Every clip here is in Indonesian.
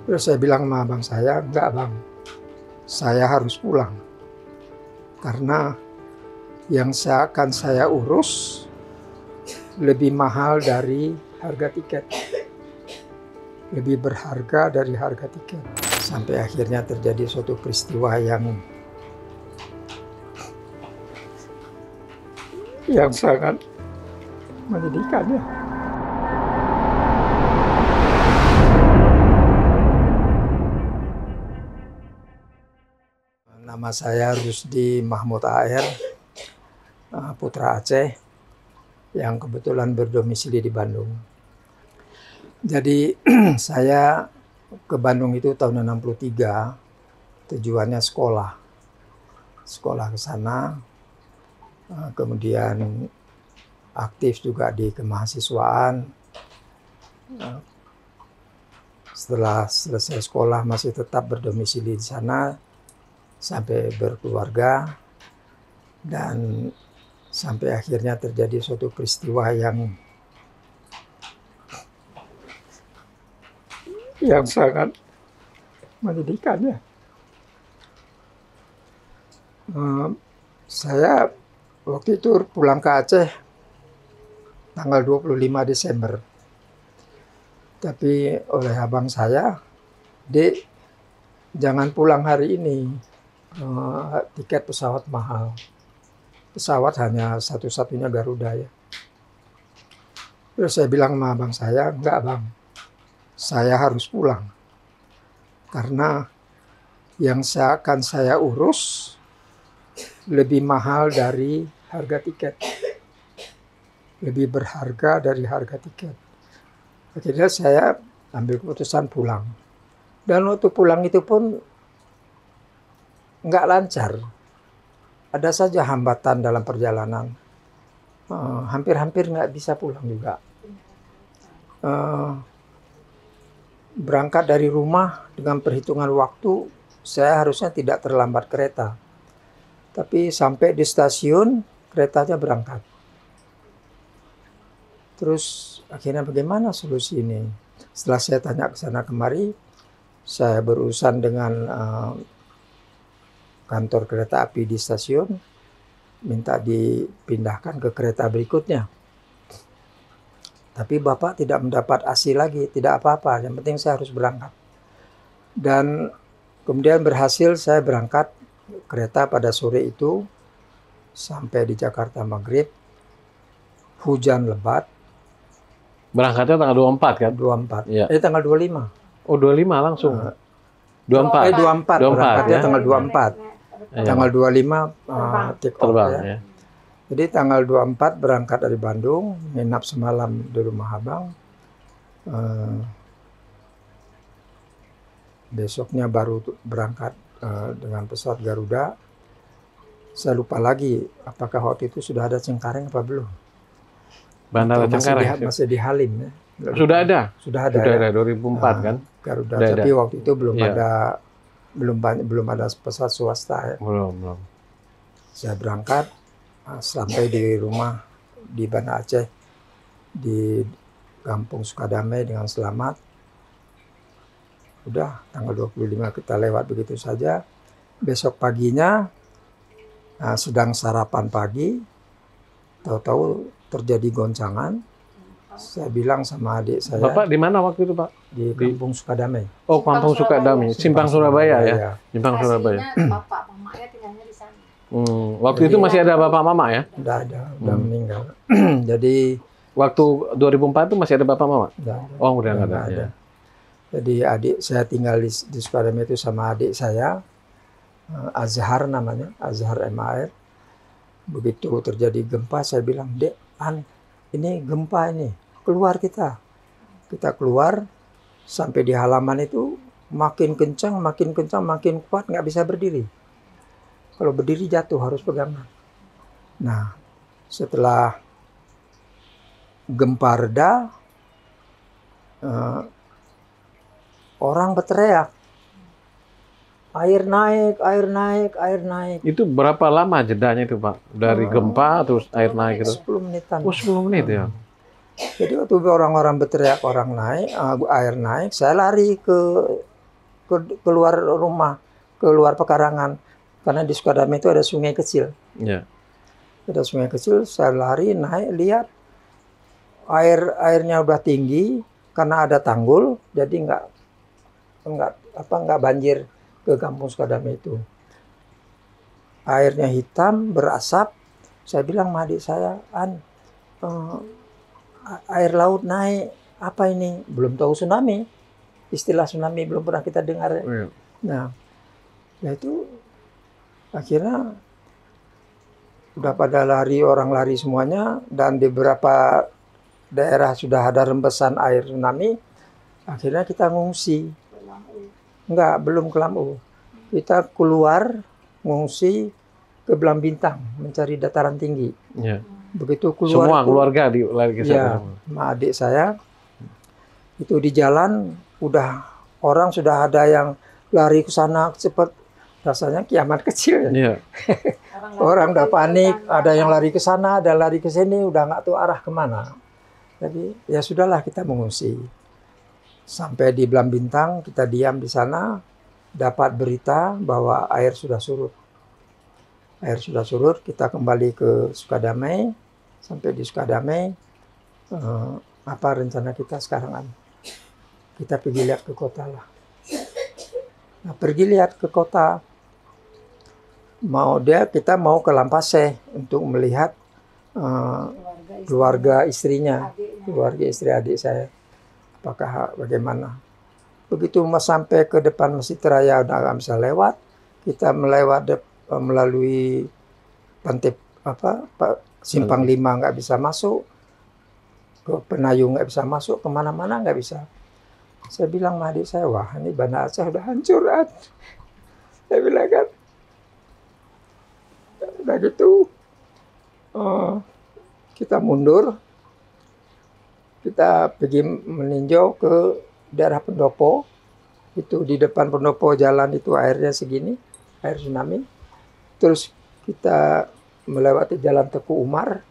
Terus saya bilang sama abang saya, enggak bang, saya harus pulang. Karena yang akan saya urus lebih mahal dari harga tiket. Lebih berharga dari harga tiket. Sampai akhirnya terjadi suatu peristiwa yang sangat menyedihkan ya. Nama saya Rusdi Mahmud AR, putra Aceh, yang kebetulan berdomisili di Bandung. Jadi saya ke Bandung itu tahun 63, tujuannya sekolah. Sekolah ke sana, kemudian aktif juga di kemahasiswaan. Setelah selesai sekolah masih tetap berdomisili di sana sampai berkeluarga, dan sampai akhirnya terjadi suatu peristiwa yang sangat menyedihkan ya. Saya waktu itu pulang ke Aceh tanggal 25 Desember. Tapi oleh abang saya, "Dek, jangan pulang hari ini. Tiket pesawat mahal. Pesawat hanya satu-satunya Garuda ya." Terus saya bilang sama abang saya, "Enggak bang, saya harus pulang. Karena yang akan saya urus lebih mahal dari harga tiket. Lebih berharga dari harga tiket." Akhirnya saya ambil keputusan pulang. Dan waktu pulang itu pun nggak lancar. Ada saja hambatan dalam perjalanan. Hampir-hampir nggak bisa pulang juga. Berangkat dari rumah dengan perhitungan waktu, saya harusnya tidak terlambat kereta. Tapi sampai di stasiun, keretanya berangkat. Terus akhirnya bagaimana solusi ini? Setelah saya tanya ke sana kemari, saya berurusan dengan kantor kereta api di stasiun, minta dipindahkan ke kereta berikutnya. Tapi Bapak tidak mendapat ASI lagi, tidak apa-apa, yang penting saya harus berangkat. Dan kemudian berhasil saya berangkat kereta pada sore itu, sampai di Jakarta maghrib, hujan lebat. Berangkatnya tanggal 24 kan? 24. Ya. Tanggal 25. Oh, 25 langsung. 24. 24. Berangkatnya ya? tanggal 24. Ya. Tanggal 25 take off Terbang ya. ya. Jadi tanggal 24 berangkat dari Bandung, nginap semalam di rumah abang. Besoknya baru berangkat dengan pesawat Garuda. Saya lupa lagi apakah waktu itu sudah ada Cengkareng apa belum. Bandara Cengkareng masih di Halim ya. Sudah ada. Sudah ada. Sudah ya? ada 2004 kan? Garuda. Sudah Tapi ada. waktu itu belum Iya. belum ada pesawat swasta ya. Belum. Saya berangkat sampai di rumah di Banda Aceh, di Kampung Sukadamai dengan selamat. Udah tanggal 25 kita lewat begitu saja. Besok paginya sedang sarapan pagi, tahu-tahu terjadi goncangan. Saya bilang sama adik saya. Bapak di mana waktu itu, Pak? Di Kampung Sukadamai. Oh, Kampung Sukadamai, Simpang Surabaya ya? Simpang Surabaya. Bapak mamanya tinggalnya di sana. Waktu itu masih ada Bapak Mama ya? Udah ada, udah meninggal. Jadi waktu 2004 itu masih ada Bapak Mama? Udah ada. Oh, udah nggak ada. ada. Ya. Jadi adik saya tinggal di Sukadamai itu sama adik saya, Azhar namanya, Azhar MAR. Begitu terjadi gempa, saya bilang, "Dek, ini gempa ini, keluar kita." Kita keluar, sampai di halaman itu makin kencang, makin kuat, nggak bisa berdiri. Kalau berdiri jatuh, harus pegangan. Nah, setelah gempa reda, orang berteriak, "Air naik, air naik, air naik." Itu berapa lama jedanya itu, Pak? Dari gempa terus air naik itu? 10 menitan. Oh, 10 menit ya? Jadi waktu orang-orang berteriak, orang naik, air naik, saya lari ke keluar rumah, keluar pekarangan. Karena di Sukadame itu ada sungai kecil. Ya. Ada sungai kecil, saya lari naik lihat airnya udah tinggi karena ada tanggul, jadi nggak banjir ke kampung Sukadame itu. Airnya hitam berasap. Saya bilang sama adik saya, air laut naik, apa ini? Belum tahu tsunami. Istilah tsunami belum pernah kita dengar. Iya. Nah, ya itu akhirnya udah pada lari, orang lari semuanya, dan di beberapa daerah sudah ada rembesan air tsunami. Akhirnya kita ngungsi. Enggak, belum ke Lamu. Kita keluar ngungsi ke Belang Bintang mencari dataran tinggi. Ya. Begitu keluar Semua keluarga lari ke ya, sana. sama adik saya itu di jalan udah orang sudah ada yang lari ke sana cepat, rasanya kiamat kecil. Iya. Orang udah panik, ada yang lari ke sana, ada lari ke sini, udah nggak tahu arah kemana. Jadi ya sudahlah, kita mengungsi. Sampai di Belang Bintang, kita diam di sana, dapat berita bahwa air sudah surut. Air sudah surut, kita kembali ke Sukadame. Sampai di Sukadame, apa rencana kita sekarang? Kita pergi lihat ke kota lah. Nah, pergi lihat ke kota. Kita mau ke Lampaseh untuk melihat keluarga istrinya, keluarga istri adik saya. Apakah bagaimana? Begitu sampai ke depan Masjid Raya udah nggak bisa lewat, kita melalui pantai Simpang 5 nggak bisa masuk, ke Penayung nggak bisa masuk, kemana-mana nggak bisa. Saya bilang sama adik saya, wah ini Banda Aceh udah hancur. Saya bilang kan, udah gitu kita mundur, kita pergi meninjau ke daerah Pendopo. Itu di depan Pendopo jalan itu airnya segini, air tsunami. Terus kita melewati jalan Teku Umar,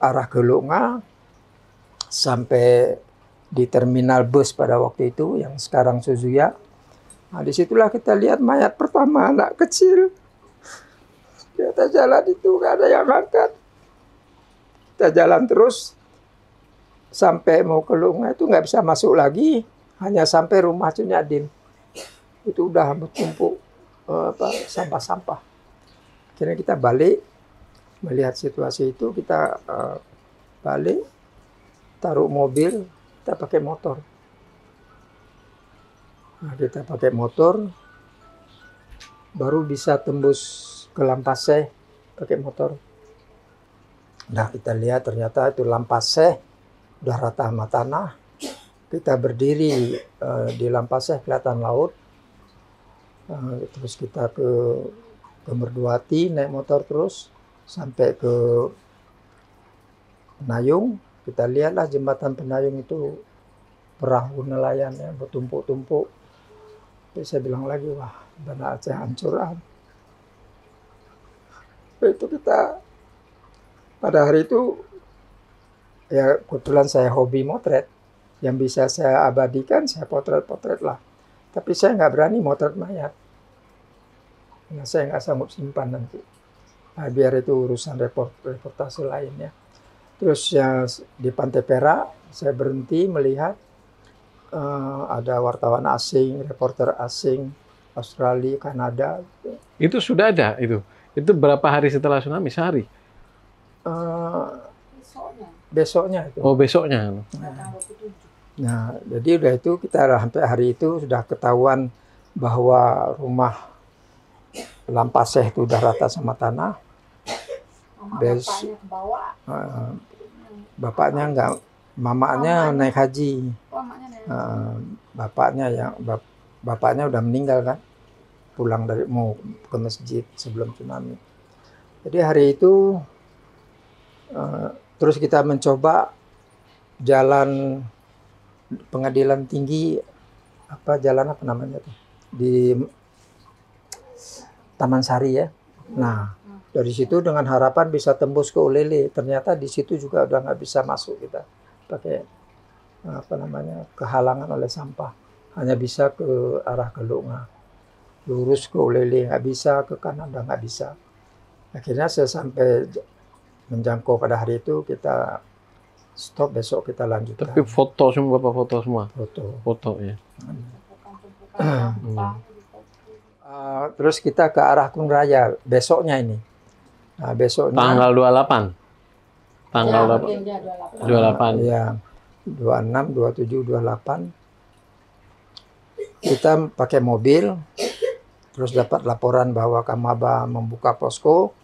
arah ke Lunga, sampai di terminal bus pada waktu itu yang sekarang Suzuya. Nah, disitulah kita lihat mayat pertama anak kecil. Di atas jalan itu nggak ada yang angkat. Kita jalan terus sampai mau ke Lunga itu nggak bisa masuk lagi, hanya sampai rumah Cunyadin. Itu udah bertumpuk sampah-sampah. Akhirnya kita balik, melihat situasi itu, kita balik, taruh mobil, kita pakai motor. Nah, kita pakai motor, baru bisa tembus ke Lampaseh pakai motor. Nah, kita lihat ternyata itu Lampaseh udah rata sama tanah. Kita berdiri di Lampaseh, kelihatan laut. Terus kita ke Merduati, naik motor terus sampai ke Penayung. Kita lihatlah jembatan Penayung itu perahu nelayan ya, bertumpuk-tumpuk. Jadi saya bilang lagi, wah Banda Aceh hancuran. Itu kita pada hari itu ya kebetulan saya hobi motret, yang bisa saya abadikan saya potret-potret lah. Tapi saya nggak berani motret mayat, karena saya nggak sanggup simpan nanti. Nah, biar itu urusan reportase lainnya. Terus ya di Pantai Perak saya berhenti melihat ada wartawan asing, reporter asing, Australia, Kanada. Itu sudah ada itu. Itu berapa hari setelah tsunami? Sehari? Besoknya itu. Oh, besoknya. Nah, jadi udah itu kita sampai hari itu sudah ketahuan bahwa rumah Lampaseh itu udah rata sama tanah. Bapaknya enggak, mamanya naik haji. Bapaknya udah meninggal kan, pulang dari mau ke masjid sebelum tsunami. Jadi hari itu terus kita mencoba jalan pengadilan tinggi, jalan apa namanya tuh, di Taman Sari ya. Nah, dari situ dengan harapan bisa tembus ke Ulele. Ternyata di situ juga udah nggak bisa masuk, kita pakai kehalangan oleh sampah. hanya bisa ke arah Kelunga. Lurus ke Ulele nggak bisa, ke kanan udah nggak bisa. Akhirnya saya sampai menjangkau pada hari itu, kita stop, besok kita lanjutkan. Tapi foto semua, Bapak foto semua. Foto. Ya. Tumpukan-tumpukan sampah gitu. Terus kita ke arah Gunung Raya besoknya ini. Nah, besoknya Tanggal 28. Tanggal Ya, berapa? mungkin dia 28. 28. ya 26, 27, 28. Kita pakai mobil, terus dapat laporan bahwa Kamaba membuka posko.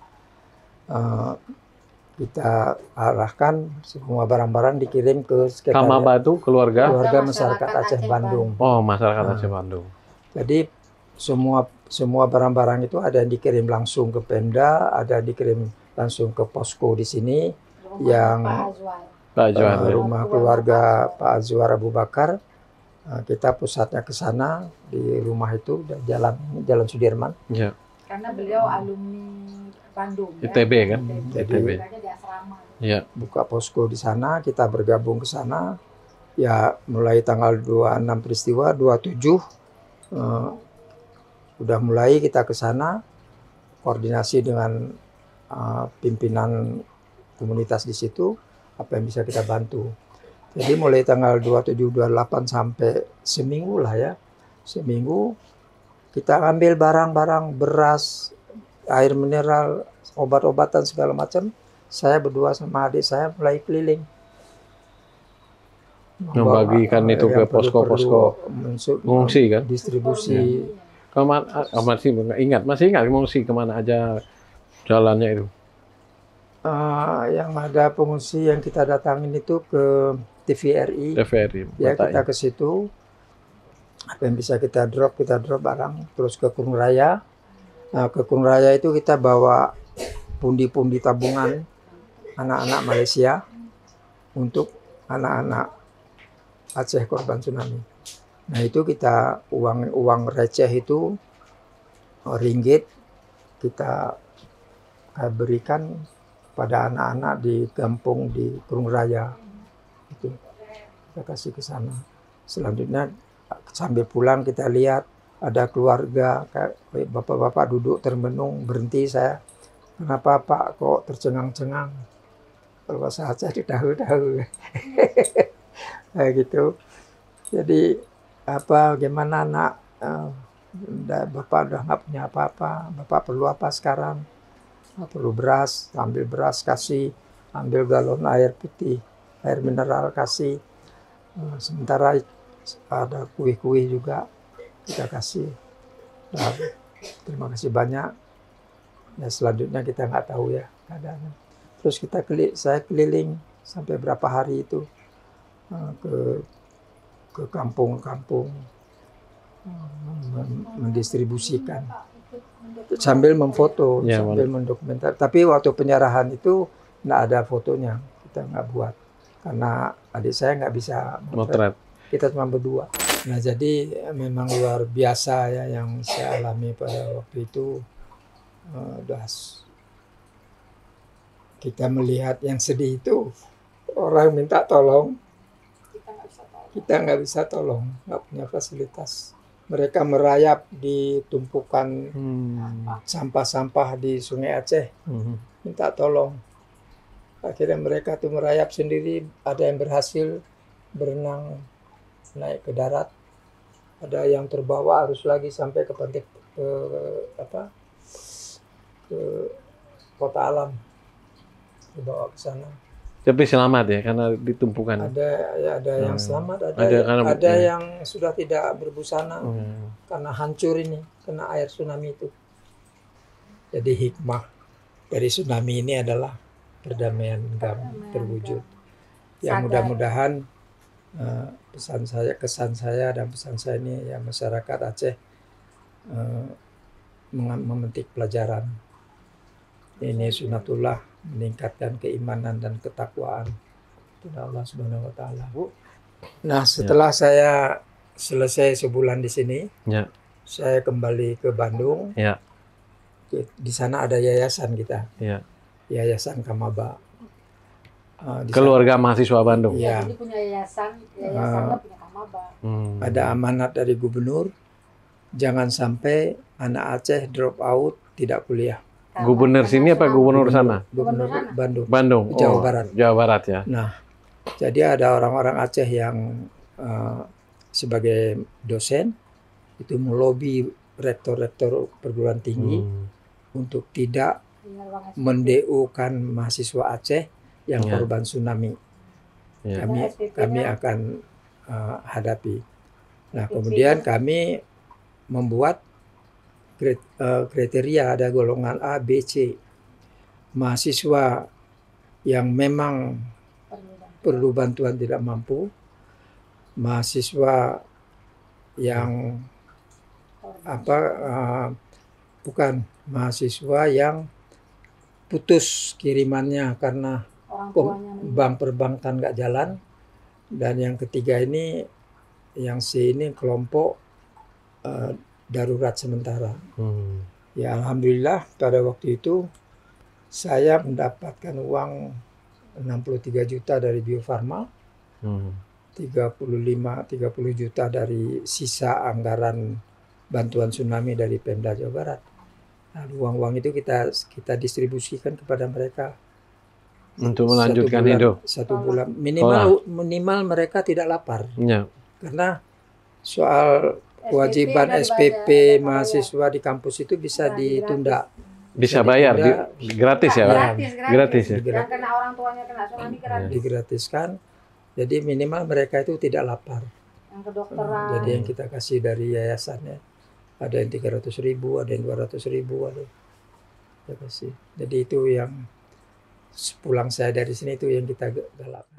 Kita arahkan semua barang-barang dikirim ke sekretariat Kamaba itu keluarga? keluarga masyarakat Aceh Bandung. Oh, masyarakat Aceh Bandung. Jadi semua barang-barang itu ada yang dikirim langsung ke Pemda, ada yang dikirim langsung ke posko di sini. Rumah Yang Pak Azwar. Pak Johar. Ya. rumah keluarga Pak Azwar Abu Bakar. Kita pusatnya ke sana di rumah itu, Jalan Sudirman. Ya. Karena beliau alumni Bandung. ITB kan? ITB. Belajarnya di asrama. Ya. Buka posko di sana, kita bergabung ke sana. Ya, mulai tanggal 26 peristiwa, 27 udah mulai kita ke sana, koordinasi dengan pimpinan komunitas di situ, apa yang bisa kita bantu. Jadi mulai tanggal 27, 28 sampai seminggu lah ya. Seminggu kita ambil barang-barang, beras, air mineral, obat-obatan segala macam. Saya berdua sama adik saya mulai keliling. Membagikan itu ke yang perlu-perlu posko-posko mengungsi kan? distribusi. Masih ingat mengungsi kemana aja jalannya itu? Yang ada pengungsi yang kita datangin itu ke TVRI. TVRI. Ya, kita ke situ. Apa yang bisa kita drop barang. Terus ke Gunung Raya. Nah, ke Gunung Raya itu kita bawa pundi-pundi tabungan anak-anak Malaysia untuk anak-anak Aceh korban tsunami. Nah, itu kita uang receh itu ringgit kita berikan pada anak-anak di kampung di Gunung Raya. Itu kita kasih ke sana. Selanjutnya sambil pulang kita lihat ada keluarga kayak bapak-bapak duduk termenung, berhenti saya. Kenapa Pak kok tercengang-cengang? Kalau bahasa Aceh dahu-dahu. Kayak gitu. Jadi gimana nak? Bapak udah nggak punya apa-apa. Bapak perlu apa sekarang? Perlu beras, ambil beras kasih, ambil galon air putih, air mineral kasih. Sementara ada kuih-kuih juga kita kasih. Nah, terima kasih banyak. Ya, selanjutnya kita nggak tahu ya keadaannya. Terus saya keliling sampai berapa hari itu ke kampung-kampung mendistribusikan sambil memfoto, Ya, sambil mendokumentasi. Tapi waktu penyerahan itu nggak ada fotonya, kita nggak buat karena adik saya nggak bisa Motret. kita cuma berdua. Nah, jadi memang luar biasa ya yang saya alami pada waktu itu. Kita melihat yang sedih itu orang minta tolong, kita nggak bisa tolong, nggak punya fasilitas. Mereka merayap di tumpukan sampah-sampah di Sungai Aceh, minta tolong. Akhirnya mereka tuh merayap sendiri, ada yang berhasil berenang naik ke darat, ada yang terbawa arus lagi sampai ke pantai ke Kota Alam, dibawa ke sana. Tapi selamat ya karena ditumpukan. Ada yang selamat, Ada yang sudah tidak berbusana karena hancur ini kena air tsunami itu. Jadi hikmah dari tsunami ini adalah perdamaian terwujud. Yang mudah-mudahan kesan saya dan pesan saya ini ya masyarakat Aceh memetik pelajaran. Ini sunatullah, meningkatkan keimanan dan ketakwaan kepada Allah Subhanahu wa taala. Nah, setelah saya selesai sebulan di sini, saya kembali ke Bandung. Di sana ada yayasan kita. Yayasan Kamaba. Keluarga mahasiswa Bandung. Jadi punya yayasannya punya Kamaba. kabar. Ada amanat dari gubernur, jangan sampai anak Aceh drop out tidak kuliah. Karena Gubernur sini apa internasional. gubernur sana? Gubernur Gubernur sana. Bandung. Bandung. Jawa Oh, Barat. Jawa Barat ya. Nah, jadi ada orang-orang Aceh yang sebagai dosen itu melobi rektor-rektor perguruan tinggi untuk tidak Benar banget. mendeu-kan mahasiswa Aceh yang Ya. korban tsunami. Ya. Kami akan hadapi. Nah, kemudian kami membuat kriteria, ada golongan A, B, C. Mahasiswa yang memang perlu bantuan tidak mampu, mahasiswa yang bukan mahasiswa yang putus kirimannya karena Orang tuanya bank perbankan nggak jalan, dan yang ketiga ini yang C ini kelompok darurat sementara. Ya alhamdulillah pada waktu itu saya mendapatkan uang 63 juta dari Bio Farma, 30 juta dari sisa anggaran bantuan tsunami dari Pemda Jawa Barat. Nah, uang-uang itu kita distribusikan kepada mereka Untuk melanjutkan hidup. Satu bulan minimal mereka tidak lapar. Ya. Karena soal kewajiban SPP mahasiswa di kampus itu bisa ditunda. Bisa bayar, gratis ya, Pak? Gratis ya. Yang kena orang tuanya kena tsunami gratis. Digratiskan. Jadi minimal mereka itu tidak lapar. Yang kedokteran. Jadi yang kita kasih dari yayasannya ada yang 300.000, ada yang 200.000, ada kita kasih. Jadi itu yang pulang saya dari sini itu yang kita galakkan.